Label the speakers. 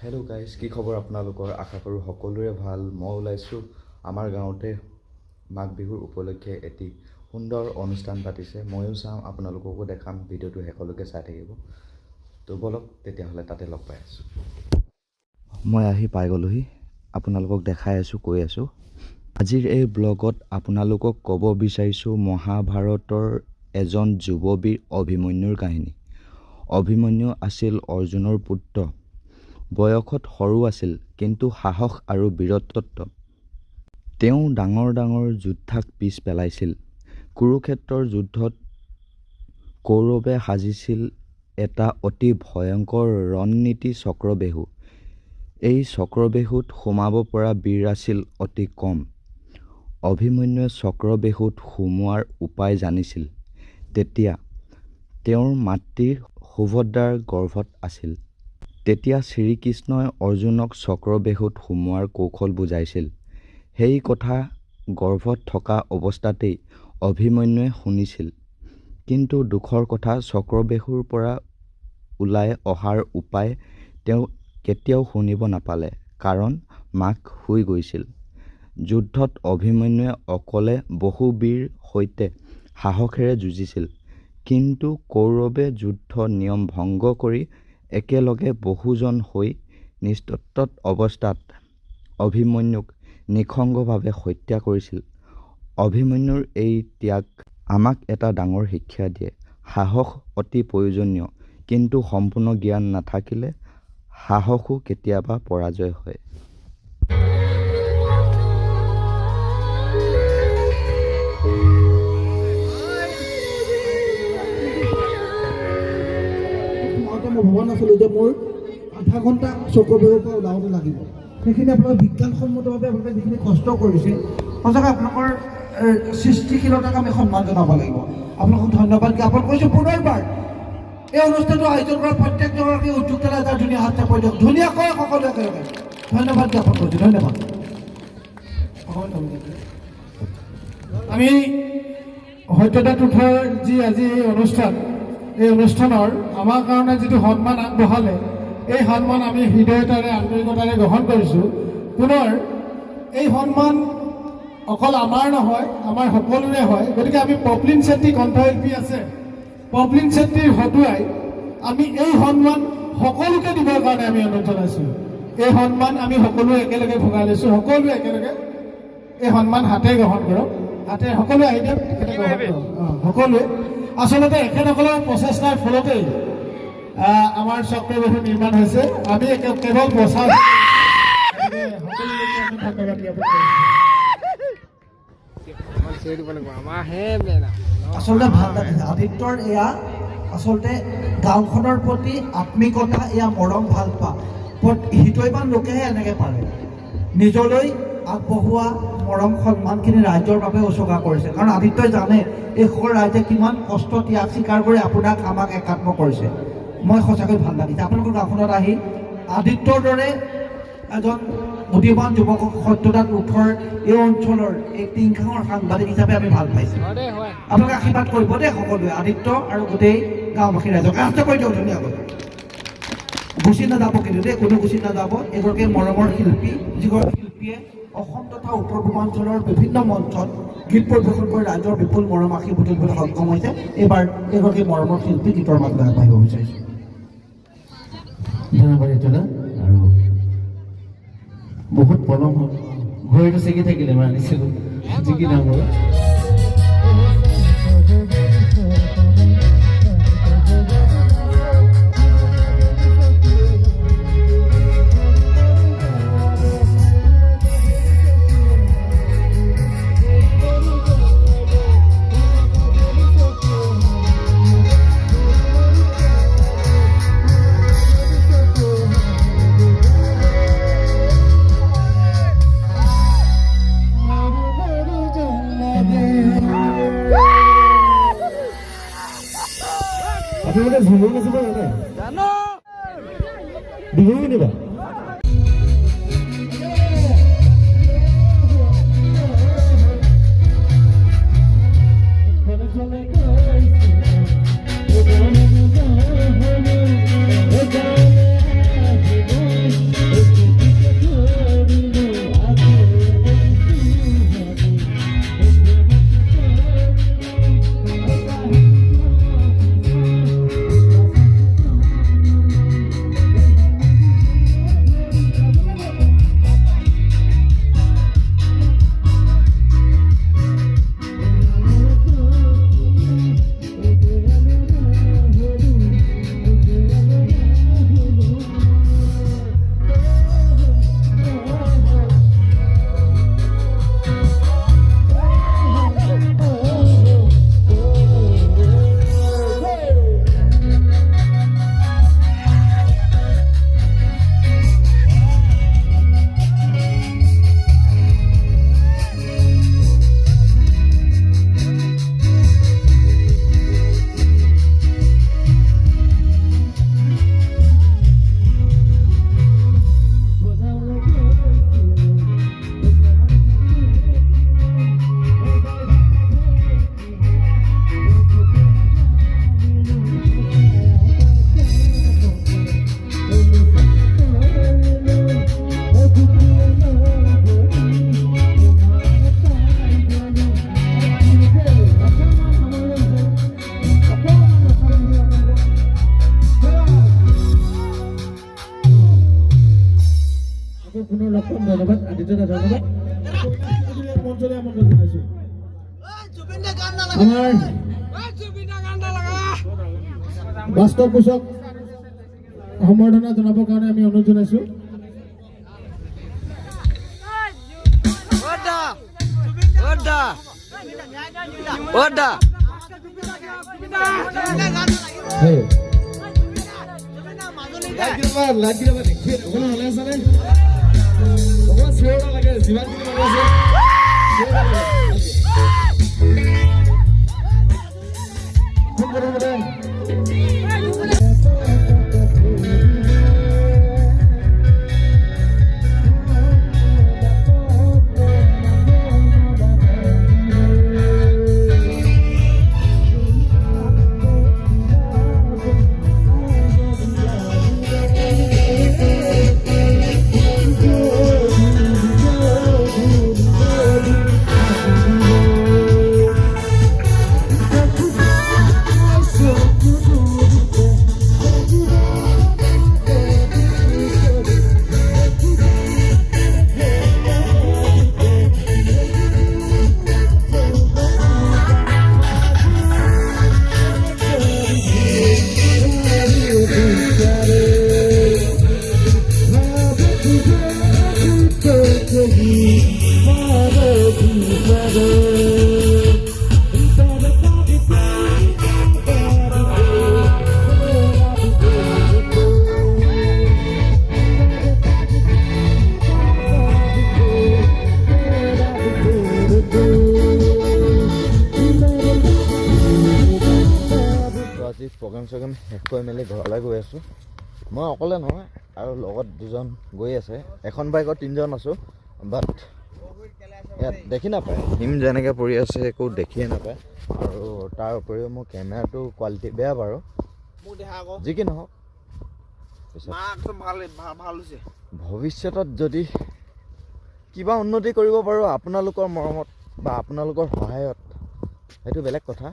Speaker 1: Hello' guys, কি খবৰ আপোনালোকৰ? আশা কৰোঁ সকলোৰে ভাল। মই ওলাইছোঁ আমাৰ গাঁৱতে মাঘ বিহুৰ উপলক্ষে এটি সুন্দৰ অনুষ্ঠান পাতিছে। ময়ো চাম, আপোনালোককো দেখাম। ভিডিঅ'টো শেষলৈকে চাই থাকিব। তো বলক তেতিয়াহ'লে তাতে লগ পাই আছোঁ। মই আহি পাই গ'লোহি, আপোনালোকক দেখাই আছোঁ, কৈ আছোঁ। আজিৰ এই ব্লগত আপোনালোকক ক'ব বিচাৰিছোঁ মহাভাৰতৰ এজন যুৱবীৰ অভিমন্যুৰ কাহিনী। অভিমন্যু আছিল অৰ্জুনৰ পুত্ৰ। বয়সত সৰু আছিল, কিন্তু সাহস আৰু বীৰত্বত তেওঁ ডাঙৰ ডাঙৰ যোদ্ধাক পিছ পেলাইছিল। কুৰুক্ষেত্ৰৰ যুদ্ধত কৌৰৱে সাজিছিল এটা অতি ভয়ংকৰ ৰণনীতি চক্ৰবেহু। এই চক্ৰবেহুত সোমাব পৰা বীৰ আছিল অতি কম। অভিমন্যুৱে চক্ৰবেহুত সোমোৱাৰ উপায় জানিছিল। তেতিয়া তেওঁৰ মাতৃ সুভদ্ৰাৰ গৰ্ভত আছিল। তেতিয়া শ্ৰীকৃষ্ণই অৰ্জুনক চক্ৰবেহুত সোমোৱাৰ কৌশল বুজাইছিল। সেই কথা গৰ্ভত থকা অৱস্থাতেই অভিমন্যুৱে শুনিছিল। কিন্তু দুখৰ কথা, চক্ৰবেহুৰ পৰা ওলাই অহাৰ উপায় তেওঁ কেতিয়াও শুনিব নাপালে, কাৰণ মাক শুই গৈছিল। যুদ্ধত অভিমন্যুৱে অকলে বহু বীৰ সৈতে সাহসেৰে যুঁজিছিল। কিন্তু কৌৰৱে যুদ্ধ নিয়ম ভংগ কৰি একেলগে বহুজন হৈ নিস্তত্ব অৱস্থাত অভিমন্যুক নিঃসংগভাৱে হত্যা কৰিছিল। অভিমন্যুৰ এই ত্যাগ আমাক এটা ডাঙৰ শিক্ষা দিয়ে। সাহস অতি প্ৰয়োজনীয়, কিন্তু সম্পূৰ্ণ জ্ঞান নাথাকিলে সাহসো কেতিয়াবা পৰাজয় হয়।
Speaker 2: মই ভবা নাছিলোঁ যে মোৰ আধা ঘণ্টা চক্ৰবেহুৰ পৰা ওলাওঁতে লাগিব। সেইখিনি আপোনালোকে বিজ্ঞানসন্মতভাৱে আপোনালোকে যিখিনি কষ্ট কৰিছে, সঁচাকৈ আপোনালোকৰ সৃষ্টিশীলতাক আমি সন্মান জনাব লাগিব। আপোনালোকক ধন্যবাদ জ্ঞাপন কৰিছোঁ। পুনৰবাৰ এই অনুষ্ঠানটো আয়োজন কৰা প্ৰত্যেকগৰাকী উদ্যোক্তালৈ এটা ধুনীয়া হাত চাপৰি দিয়ক। ধুনীয়াকৈ সকলোৱে একেলগে ধন্যবাদ জ্ঞাপন কৰিছোঁ। ধন্যবাদ।
Speaker 3: আমি সত্যতাত উঠাৰ যি আজি এই অনুষ্ঠান, এই অনুষ্ঠানৰ আমাৰ কাৰণে যিটো সন্মান আগবঢ়ালে, এই সন্মান আমি হৃদয়তাৰে আন্তৰিকতাৰে গ্ৰহণ কৰিছোঁ। পুনৰ এই সন্মান অকল আমাৰ নহয়, আমাৰ সকলোৰে হয়। গতিকে আমি পপলিন চেত্ৰী কণ্ঠশিল্পী আছে, পপলিন চেত্ৰীৰ হতুৱাই আমি এই সন্মান সকলোকে দিবৰ কাৰণে আমি অনুৰোধ জনাইছোঁ। এই সন্মান আমি সকলোৱে একেলগে ভগাই লৈছোঁ। সকলোৱে একেলগে এই সন্মান হাতে গ্ৰহণ কৰক। হাতে সকলোৱে আহি দিয়ক, তেখেতে গ্ৰহণ কৰক। সকলোৱে আচলতে এখেতসকলৰ প্ৰচেষ্টাৰ ফলতেই আমাৰ চক্ৰবেহু নিৰ্মাণ হৈছে। আমি কেৱল বচাওঁ।
Speaker 2: আচলতে ভাল লাগিছে আদিত্যৰ এয়া আচলতে গাঁওখনৰ প্ৰতি আত্মিকতা, এয়া মৰম ভাল পোৱা। হৃদয়বান লোকেহে এনেকৈ পাৰে নিজলৈ আগবঢ়োৱা মৰম সন্মানখিনি ৰাইজৰ বাবে উচৰ্গা কৰিছে। কাৰণ আদিত্যই জানে এইসকল ৰাইজে কিমান কষ্ট ত্যাগ স্বীকাৰ কৰি আপোনাক আমাক একাত্ম কৰিছে। মই সঁচাকৈ ভাল লাগিছে আপোনালোকৰ গাঁওখনত আহি। আদিত্যৰ দৰে এজন বুদ্ধিমান যুৱকক সত্যতাত উঠৰ এই অঞ্চলৰ এই টিংখাঙৰ সাংবাদিক হিচাপে আমি ভাল পাইছোঁ। আপোনালোকে আশীৰ্বাদ কৰিব দেই সকলোৱে, আদিত্য আৰু গোটেই গাঁওবাসী ৰাইজক আশা কৰি দিয়ক ধুনীয়াকৈ। গুচি নাযাব কিন্তু দেই, কোনো গুচি নাযাব। এগৰাকী মৰমৰ শিল্পী, যিগৰাকী শিল্পীয়ে অসম তথা উত্তৰ পূৰ্বাঞ্চলৰ বিভিন্ন মঞ্চত গীত পৰিৱেশন কৰি ৰাইজৰ বিপুল মৰম আশীৰ্বাদ তুলিবলৈ সক্ষম হৈছে। এইবাৰ এগৰাকী মৰমৰ শিল্পী গীতৰ মাজলৈ আগবাঢ়িব বিচাৰিছোঁ।
Speaker 4: ধন্যবাদ এইটোলা। আৰু বহুত পলম হ'ল, ঘড়ীটো ছিগি থাকিলে মই আনিছিলোঁ জিকি নামৰ। আপোনালোকে ঝুমুৰ নাচিব জানে? বিহু শুনিবা?
Speaker 3: আকৌ পুনৰ লগ পাম ধন্যবাদ আদিত্য দা ধন্যবাদ মঞ্চলৈ আমন্ত্ৰণ জনাইছোঁ আমাৰ বাস্তৱ কোচক সম্বৰ্ধনা জনাবৰ কাৰণে আমি অনুৰোধ জনাইছোঁ
Speaker 1: আজি প্ৰগ্ৰেম চগ্ৰেম শেষ কৰি মেলি ঘৰলৈ গৈ আছোঁ মই অকলে নহয় আৰু লগত দুজন গৈ আছে এখন বাইকত 3জন আছোঁ বাট ইয়াত দেখি নাপায় হিম যেনেকৈ পৰি আছে একো দেখিয়ে নাপায় আৰু তাৰ উপৰিও মোৰ কেমেৰাটো কোৱালিটি বেয়া বাৰু যি কি নহওক ভৱিষ্যতত যদি কিবা উন্নতি কৰিব পাৰোঁ আপোনালোকৰ মৰমত বা আপোনালোকৰ সহায়ত সেইটো বেলেগ কথা